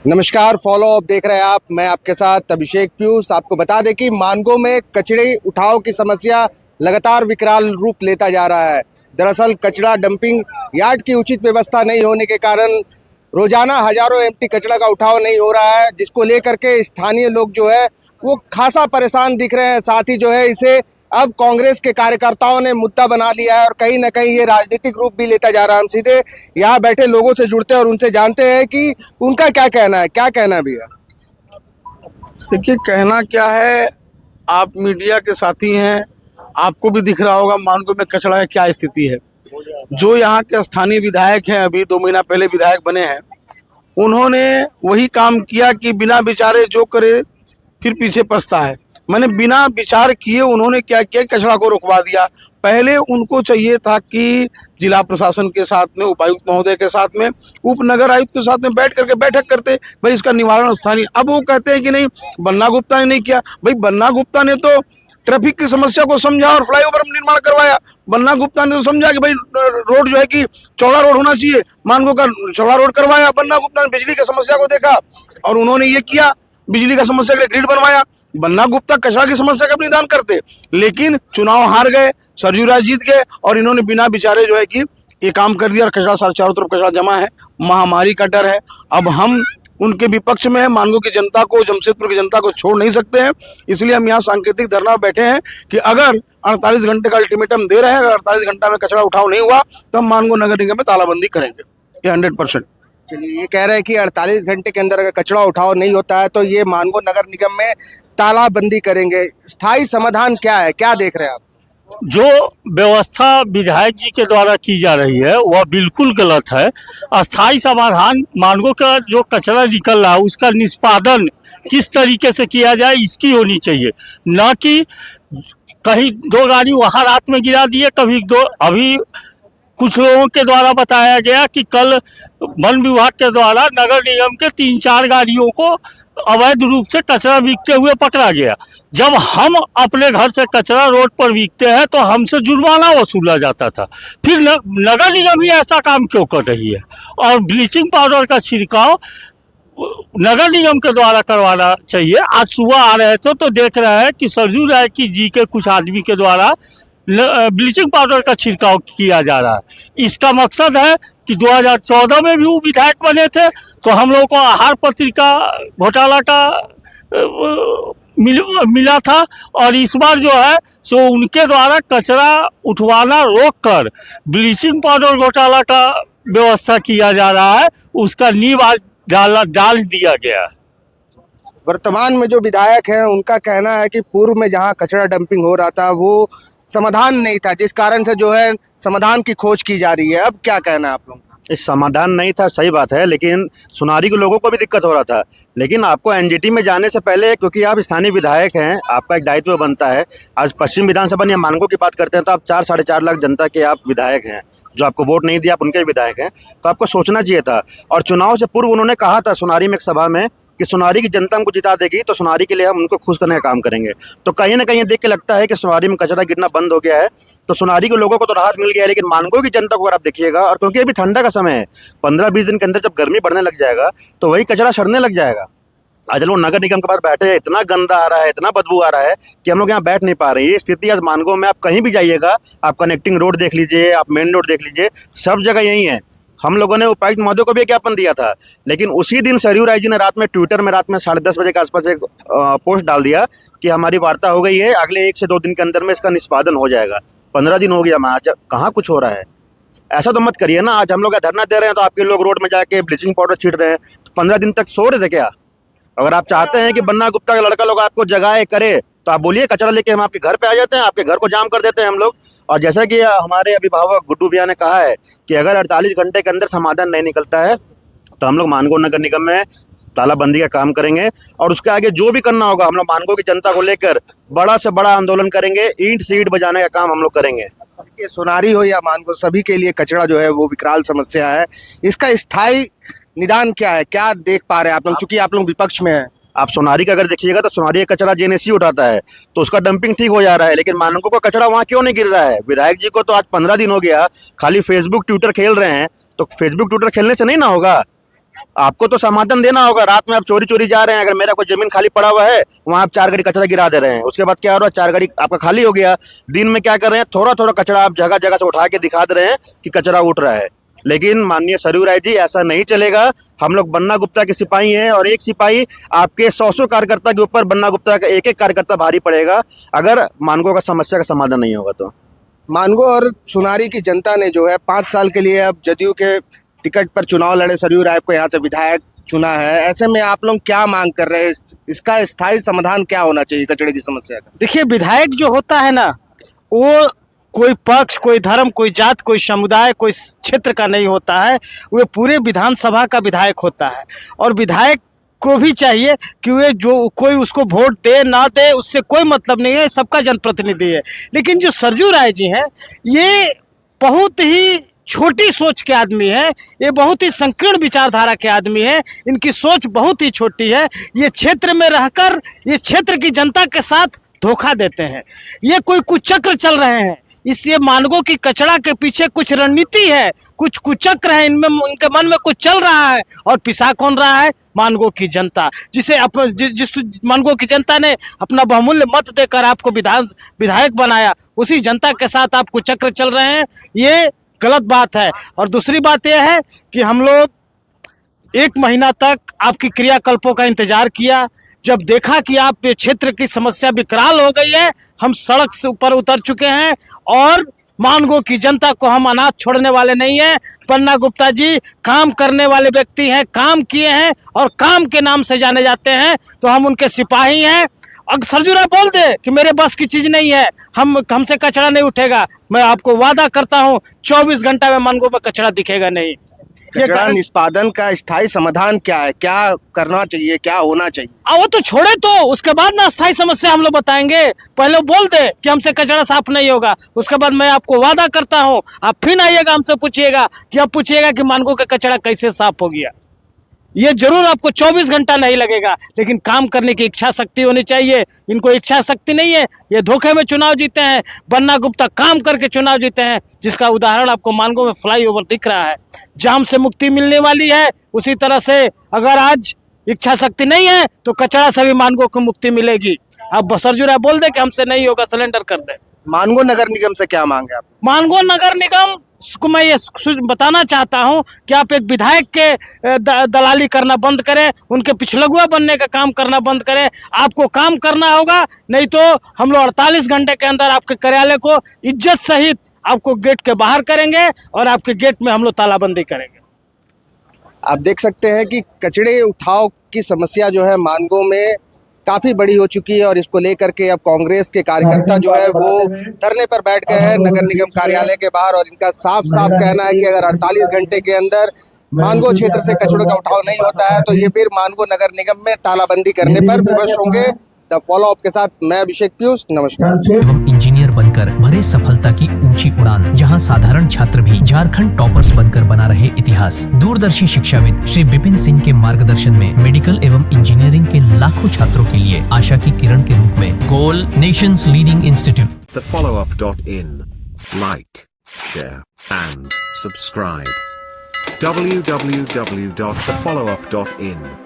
नमस्कार, follow up देख रहे हैं आप। मैं आपके साथ अभिषेक पीयूष। आपको बता दें कि मानगो में कचरे उठाव की समस्या लगातार विकराल रूप लेता जा रहा है। दरअसल कचरा डंपिंग यार्ड की उचित व्यवस्था नहीं होने के कारण रोजाना हजारों एम्प्टी कचरा का उठाव नहीं हो रहा है, जिसको लेकर के स्थानीय लोग जो है वो खासा परेशान दिख रहे हैं। साथ ही जो है इसे अब कांग्रेस के कार्यकर्ताओं ने मुद्दा बना लिया है और कहीं ना कहीं ये राजनीतिक रूप भी लेता जा रहा है। हम सीधे यहाँ बैठे लोगों से जुड़ते हैं और उनसे जानते हैं कि उनका क्या कहना है। क्या कहना है भैया? देखिए, कहना क्या है, आप मीडिया के साथी हैं, आपको भी दिख रहा होगा मानगो में कचरा की क्या स्थिति है। जो यहाँ के स्थानीय विधायक हैं, अभी 2 महीना पहले विधायक बने हैं, उन्होंने वही काम किया कि बिना विचारे जो करे फिर पीछे पछता है। मैंने बिना विचार किए उन्होंने क्या किया, कचरा को रुकवा दिया। पहले उनको चाहिए था कि जिला प्रशासन के साथ में, उपायुक्त महोदय के साथ में, उपनगर आयुक्त के साथ में बैठ करके बैठक करते, भाई इसका निवारण स्थानीय। अब वो कहते हैं कि नहीं, बन्ना गुप्ता ने नहीं किया। भाई बन्ना गुप्ता ने तो ट्रैफिक की समस्या को समझा और फ्लाईओवर निर्माण करवाया। बन्ना गुप्ता ने तो समझा कि भाई रोड जो है कि चौड़ा रोड होना चाहिए, मानगो का चौड़ा रोड करवाया। बन्ना गुप्ता ने बिजली की समस्या को देखा और उन्होंने ये किया, बिजली का समस्या के लिए ग्रिड बनवाया। बन्ना गुप्ता कचरा की समस्या का निदान करते, लेकिन चुनाव हार गए, सरजू राय जीत गए और इन्होंने बिना विचारे जो है कि ये काम कर दिया और कचरा चारों तरफ कचरा जमा है। महामारी का डर है। अब हम उनके विपक्ष में है, मानगो की जनता को, जमशेदपुर की जनता को छोड़ नहीं सकते हैं। इसलिए हम यहाँ सांकेतिक धरना बैठे हैं कि अगर 48 घंटे का अल्टीमेटम दे रहे हैं, अगर 48 घंटा में कचरा उठाव नहीं हुआ तो हम मानगो नगर निगम में तालाबंदी करेंगे, ये 100%। चलिए, ये कह रहे हैं कि 48 घंटे के अंदर अगर कचरा उठाव नहीं होता है तो ये मानगो नगर निगम में तालाबंदी करेंगे। स्थायी समाधान क्या है, क्या देख रहे हैं आप? जो व्यवस्था विधायक जी के द्वारा की जा रही है वह बिल्कुल गलत है। अस्थायी समाधान मानगो का जो कचरा निकल रहा है उसका निष्पादन किस तरीके से किया जाए इसकी होनी चाहिए, न कि कहीं 2 गाड़ी वहाँ रात में गिरा दिए, कभी 2। अभी कुछ लोगों के द्वारा बताया गया कि कल वन विभाग के द्वारा नगर निगम के 3-4 गाड़ियों को अवैध रूप से कचरा बीकते हुए पकड़ा गया। जब हम अपने घर से कचरा रोड पर बीकते हैं तो हमसे जुर्माना वसूला जाता था, फिर नगर निगम ही ऐसा काम क्यों कर रही है? और ब्लीचिंग पाउडर का छिड़काव नगर निगम के द्वारा करवाना चाहिए। आज सुबह आ रहे थे तो देख रहे हैं कि सरजू राय जी के कुछ आदमी के द्वारा ब्लीचिंग पाउडर का छिड़काव किया जा रहा है। इसका मकसद है कि 2014 में भी वो विधायक बने थे तो हम लोगों को आहार पत्रिका घोटाला का मिला था, और इस बार जो है सो उनके द्वारा कचरा उठवाना रोककर ब्लीचिंग पाउडर घोटाला का व्यवस्था किया जा रहा है। उसका नींव आज डाल दिया गया है। वर्तमान में जो विधायक हैं उनका कहना है कि पूर्व में जहां कचरा डंपिंग हो रहा था वो समाधान नहीं था, जिस कारण से जो है समाधान की खोज की जा रही है। अब क्या कहना है आप लोग? इस समाधान नहीं था, सही बात है, लेकिन सुनारी के लोगों को भी दिक्कत हो रहा था। लेकिन आपको एनजीटी में जाने से पहले, क्योंकि आप स्थानीय विधायक हैं, आपका एक दायित्व बनता है। आज पश्चिम विधानसभा या मानगो की बात करते हैं तो आप 4-4.5 लाख जनता के आप विधायक हैं, जो आपको वोट नहीं दिया आप उनके विधायक हैं, तो आपको सोचना चाहिए था। और चुनाव से पूर्व उन्होंने कहा था सुनारी में एक सभा में कि सुनारी की जनता हमको जिता देगी तो सुनारी के लिए हम उनको खुश करने का काम करेंगे। तो कहीं ना कहीं देख के लगता है कि सुनारी में कचरा गिरना बंद हो गया है, तो सुनारी के लोगों को तो राहत मिल गया है। लेकिन मानगो की जनता को अगर आप देखिएगा, और क्योंकि अभी ठंडा का समय है, 15-20 दिन के अंदर जब गर्मी बढ़ने लग जाएगा तो वही कचरा सड़ने लग जाएगा। आज लोग नगर निगम के पास बैठे हैं, इतना गंदा आ रहा है, इतना बदबू आ रहा है कि हम लोग यहाँ बैठ नहीं पा रहे हैं। ये स्थिति आज मानगो में, आप कहीं भी जाइएगा, आप कनेक्टिंग रोड देख लीजिए, आप मेन रोड देख लीजिए, सब जगह यही है। हम लोगों ने उपायुक्त महोदय को भी ज्ञापन दिया था, लेकिन उसी दिन सरयू राय जी ने रात में ट्विटर में रात में 10:30 बजे के आसपास एक पोस्ट डाल दिया कि हमारी वार्ता हो गई है, अगले 1 से 2 दिन के अंदर में इसका निष्पादन हो जाएगा। 15 दिन हो गया, आज कहाँ कुछ हो रहा है? ऐसा तो मत करिए ना। आज हम लोग धरना दे रहे हैं तो आपके लोग रोड में जाके ब्लीचिंग पाउडर छीट रहे हैं, तो 15 दिन तक सो रहे थे क्या? अगर आप चाहते हैं कि बन्ना गुप्ता का लड़का लोग आपको जगाए करे तो आप बोलिए, कचरा लेके हम आपके घर पे आ जाते हैं, आपके घर को जाम कर देते हैं हम लोग। और जैसा कि हमारे अभिभावक गुड्डू भैया ने कहा है कि अगर 48 घंटे के अंदर समाधान नहीं निकलता है तो हम लोग मानगो नगर निगम में तालाबंदी का काम करेंगे। और उसके आगे जो भी करना होगा हम लोग मानगो की जनता को लेकर बड़ा से बड़ा आंदोलन करेंगे, ईंट सीट बजाने का काम हम लोग करेंगे। ये सोनारी हो या मानगो, सभी के लिए कचरा जो है वो विकराल समस्या है। इसका स्थायी निदान क्या है, क्या देख पा रहे हैं आप लोग, चूंकि आप लोग विपक्ष में हैं? आप सोनारी का अगर देखिएगा तो सोनारी का कचरा जेएनएससी उठाता है तो उसका डंपिंग ठीक हो जा रहा है, लेकिन मानगो का कचरा वहाँ क्यों नहीं गिर रहा है? विधायक जी को तो आज 15 दिन हो गया खाली फेसबुक ट्विटर खेल रहे हैं, तो फेसबुक ट्विटर खेलने से नहीं ना होगा। आपको तो समाधान देना होगा। रात में आप चोरी चोरी जा रहे हैं, अगर मेरा कोई जमीन खाली पड़ा हुआ है वहाँ आप 4 गाड़ी कचरा गिरा दे रहे हैं, उसके बाद क्या हो रहा है, 4 गाड़ी आपका खाली हो गया। दिन में क्या कर रहे हैं, थोड़ा थोड़ा कचरा आप जगह जगह से उठा के दिखा दे रहे हैं कि कचरा उठ रहा है। लेकिन माननीय सरयू राय जी, ऐसा नहीं चलेगा। हम लोग बन्ना गुप्ता के सिपाही हैं और एक सिपाही आपके 100 कार्यकर्ता के ऊपर बन्ना गुप्ता का एक कार्यकर्ता भारी पड़ेगा अगर मानगो का समस्या का समाधान नहीं होगा तो। मानगो और सुनारी की जनता ने जो है 5 साल के लिए अब जदयू के टिकट पर चुनाव लड़े सरयू राय को यहाँ से विधायक चुना है। ऐसे में आप लोग क्या मांग कर रहे हैं, इसका स्थायी समाधान क्या होना चाहिए कचड़े की समस्या का? देखिए, विधायक जो होता है ना, वो कोई पक्ष, कोई धर्म, कोई जात, कोई समुदाय, कोई क्षेत्र का नहीं होता है, वो पूरे विधानसभा का विधायक होता है। और विधायक को भी चाहिए कि वे जो कोई उसको वोट दे ना दे उससे कोई मतलब नहीं है, सबका जनप्रतिनिधि है। लेकिन जो सरयू राय जी हैं, ये बहुत ही छोटी सोच के आदमी है, ये बहुत ही संकीर्ण विचारधारा के आदमी है, इनकी सोच बहुत ही छोटी है। ये क्षेत्र में रहकर इस क्षेत्र की जनता के साथ धोखा देते हैं। ये कोई कुचक्र चल रहे हैं, इससे मानगो की कचड़ा के पीछे कुछ रणनीति है, कुछ कुचक्र है, इनमें इनके मन में कुछ चल रहा है। और पिसा कौन रहा है? मानगो की जनता, जिसे जिस मानगो की जनता ने अपना बहुमूल्य मत देकर आपको विधायक बनाया, उसी जनता के साथ आप कुचक्र चल रहे हैं। ये गलत बात है। और दूसरी बात यह है कि हम लोग 1 महीना तक आपकी क्रियाकल्पों का इंतजार किया। जब देखा कि आप ये क्षेत्र की समस्या विकराल हो गई है, हम सड़क से ऊपर उतर चुके हैं और मानगो की जनता को हम अनाथ छोड़ने वाले नहीं हैं। बन्ना गुप्ता जी काम करने वाले व्यक्ति हैं, काम किए हैं और काम के नाम से जाने जाते हैं, तो हम उनके सिपाही हैं। अगर सरयू राय बोल दे कि मेरे बस की चीज़ नहीं है, हमसे कचरा नहीं उठेगा, मैं आपको वादा करता हूँ 24 घंटा में मानगो में कचरा दिखेगा नहीं। कचरा निष्पादन का स्थायी समाधान क्या है, क्या करना चाहिए, क्या होना चाहिए? वो तो छोड़े, तो उसके बाद ना स्थायी समस्या हम लोग बताएंगे। पहले बोल दे कि हमसे कचरा साफ नहीं होगा, उसके बाद मैं आपको वादा करता हूँ आप फिर आइएगा, हमसे पूछिएगा कि अब पूछिएगा कि मानगो का कचरा कैसे साफ हो गया। ये जरूर आपको 24 घंटा नहीं लगेगा, लेकिन काम करने की इच्छा शक्ति होनी चाहिए। इनको इच्छा शक्ति नहीं है, ये धोखे में चुनाव जीते हैं। बन्ना गुप्ता काम करके चुनाव जीते हैं, जिसका उदाहरण आपको मानगो में फ्लाईओवर दिख रहा है। जाम से मुक्ति मिलने वाली है, उसी तरह से अगर आज इच्छा शक्ति नहीं है तो कचरा से भी मानगो को मुक्ति मिलेगी। अब सरयू राय बोल दे कि हमसे नहीं होगा, सिलेंडर कर दे। मानगो नगर निगम से क्या मांगे आप? मानगो नगर निगम को मैं ये बताना चाहता हूं कि आप एक विधायक के दलाली करना बंद करें, उनके पिछलगुआ बनने का काम करना बंद करें। आपको काम करना होगा, नहीं तो हम लोग 48 घंटे के अंदर आपके कार्यालय को इज्जत सहित आपको गेट के बाहर करेंगे और आपके गेट में हम लोग तालाबंदी करेंगे। आप देख सकते हैं कि कचड़े उठाव की समस्या जो है मानगो में काफ़ी बड़ी हो चुकी है और इसको लेकर के अब कांग्रेस के कार्यकर्ता जो है वो धरने पर बैठ गए हैं नगर निगम कार्यालय के बाहर। और इनका साफ साफ कहना है कि अगर 48 घंटे के अंदर मानगो क्षेत्र से कचड़ों का उठाव नहीं होता है तो ये फिर मानगो नगर निगम में तालाबंदी करने पर विवश होंगे। द फॉलो अप के साथ मैं अभिषेक पीयूष, नमस्कार। एवं इंजीनियर बनकर भरे सफलता की ऊंची उड़ान, जहां साधारण छात्र भी झारखंड टॉपर्स बनकर बना रहे इतिहास। दूरदर्शी शिक्षाविद श्री विपिन सिंह के मार्गदर्शन में मेडिकल एवं इंजीनियरिंग के लाखों छात्रों के लिए आशा की किरण के रूप में goal nations leading institute. TheFollowUp.in. Like, share and subscribe. www.thefollowup.in